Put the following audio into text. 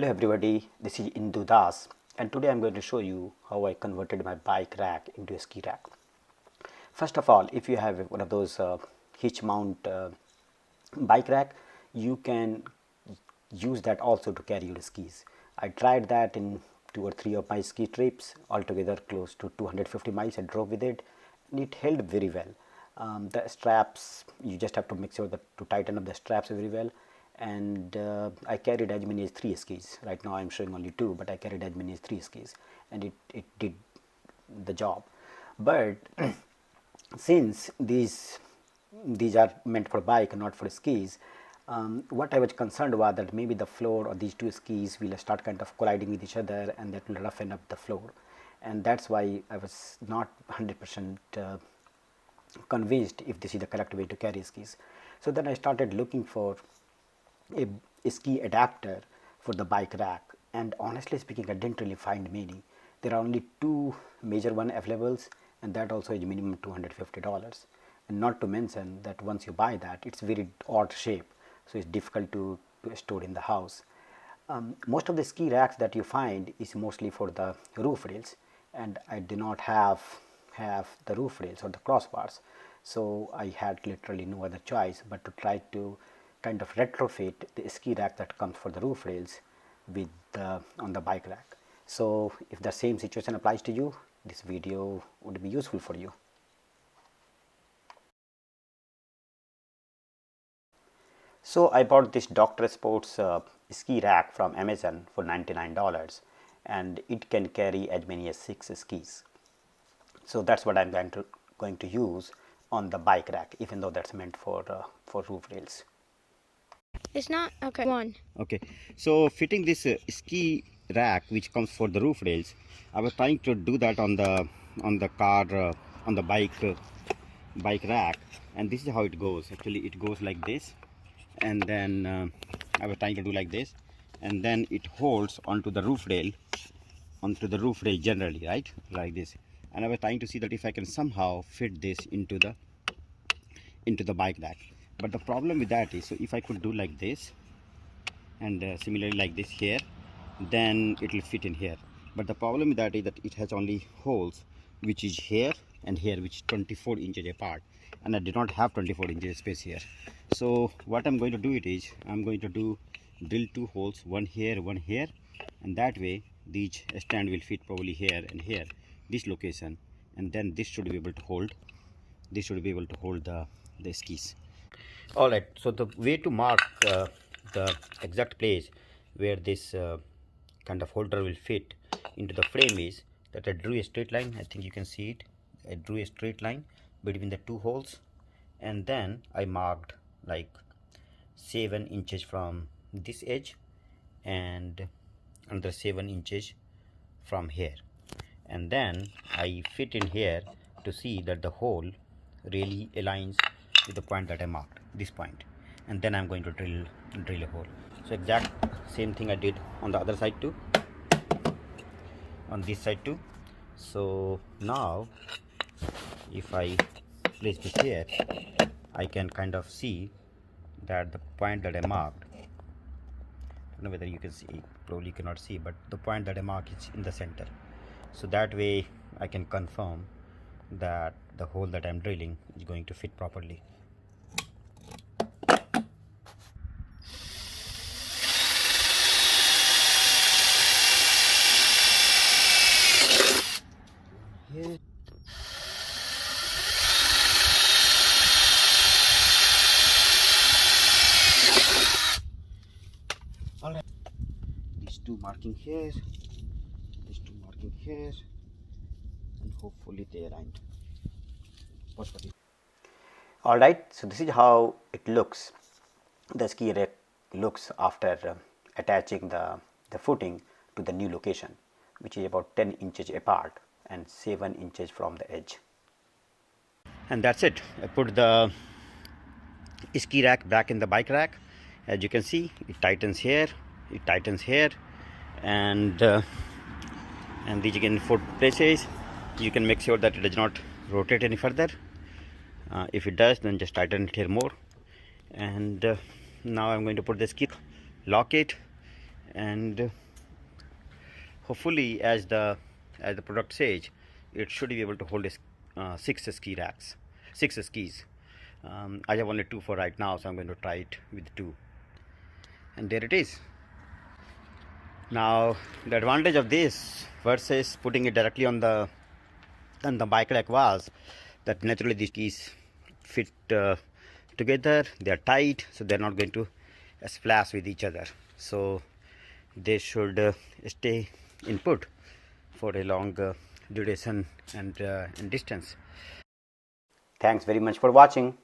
Hello everybody, this is Indu Das, and today I'm going to show you how I converted my bike rack into a ski rack. First of all, if you have one of those hitch mount bike rack, you can use that also to carry your skis. I tried that in 2 or 3 of my ski trips, altogether close to 250 miles I drove with it, and it held very well. The straps, you just have to make sure that to tighten up the straps very well. And I carried as many as 3 skis. Right now I'm showing only 2, but I carried as many as 3 skis, and it did the job. But since these are meant for bike, not for skis, what I was concerned was that maybe the floor of these 2 skis will start kind of colliding with each other, and that will roughen up the floor, and that's why I was not 100% convinced if this is the correct way to carry skis. So then I started looking for a ski adapter for the bike rack, and honestly speaking I didn't really find many. There are only 2 major one available, and that also is minimum $250, and not to mention that once you buy that, it's very odd shape, so it's difficult to store in the house. Most of the ski racks that you find is mostly for the roof rails, and I do not have the roof rails or the crossbars, so I had literally no other choice but to try to kind of retrofit the ski rack that comes for the roof rails with on the bike rack. So if the same situation applies to you, this video would be useful for you. So I bought this Dr. Sports ski rack from Amazon for $99, and it can carry as many as 6 skis. So that's what I'm going to use on the bike rack, even though that's meant for roof rails. It's not okay. One. Okay, so fitting this ski rack which comes for the roof rails, I was trying to do that on the car on the bike rack, and this is how it goes. Actually, it goes like this, and then I was trying to do like this, and then it holds onto the roof rail generally, right, like this. And I was trying to see that if I can somehow fit this into the bike rack. But the problem with that is, so if I could do like this, and similarly like this here, then it will fit in here. But the problem with that is that it has only holes which is here and here, which is 24 inches apart, and I did not have 24 inches space here. So what I'm going to do is I'm going to drill 2 holes, one here, and that way each stand will fit probably here and here, this location, and then this should be able to hold the skis. Alright, so the way to mark the exact place where this kind of holder will fit into the frame is that I drew a straight line. I think you can see it. I drew a straight line between the 2 holes, and then I marked like 7 inches from this edge and another 7 inches from here, and then I fit in here to see that the hole really aligns with the point that I marked, this point, and then I'm going to drill a hole. So exact same thing I did on the other side too, on this side too. So now if I place this here, I can kind of see that the point that I marked, I don't know whether you can see, probably you cannot see, but the point that I marked is in the center. So that way I can confirm that the hole that I'm drilling is going to fit properly. Here. Alright, these 2 marking here, and hopefully they aligned. Alright, so this is how it looks. The ski rack looks after attaching the footing to the new location, which is about 10 inches apart and 7 inches from the edge. And that's it. I put the ski rack back in the bike rack. As you can see, it tightens here, and these again 4 places. You can make sure that it does not rotate any further. If it does, then just tighten it here more. And now I'm going to put the ski, lock it, and hopefully, as the product says, it should be able to hold 6 skis. I have only 2 for right now, so I'm going to try it with 2, and there it is. Now the advantage of this versus putting it directly on the bike rack was that naturally these skis fit together, they are tight, so they're not going to splash with each other, so they should stay in put for a long duration and distance. Thanks very much for watching.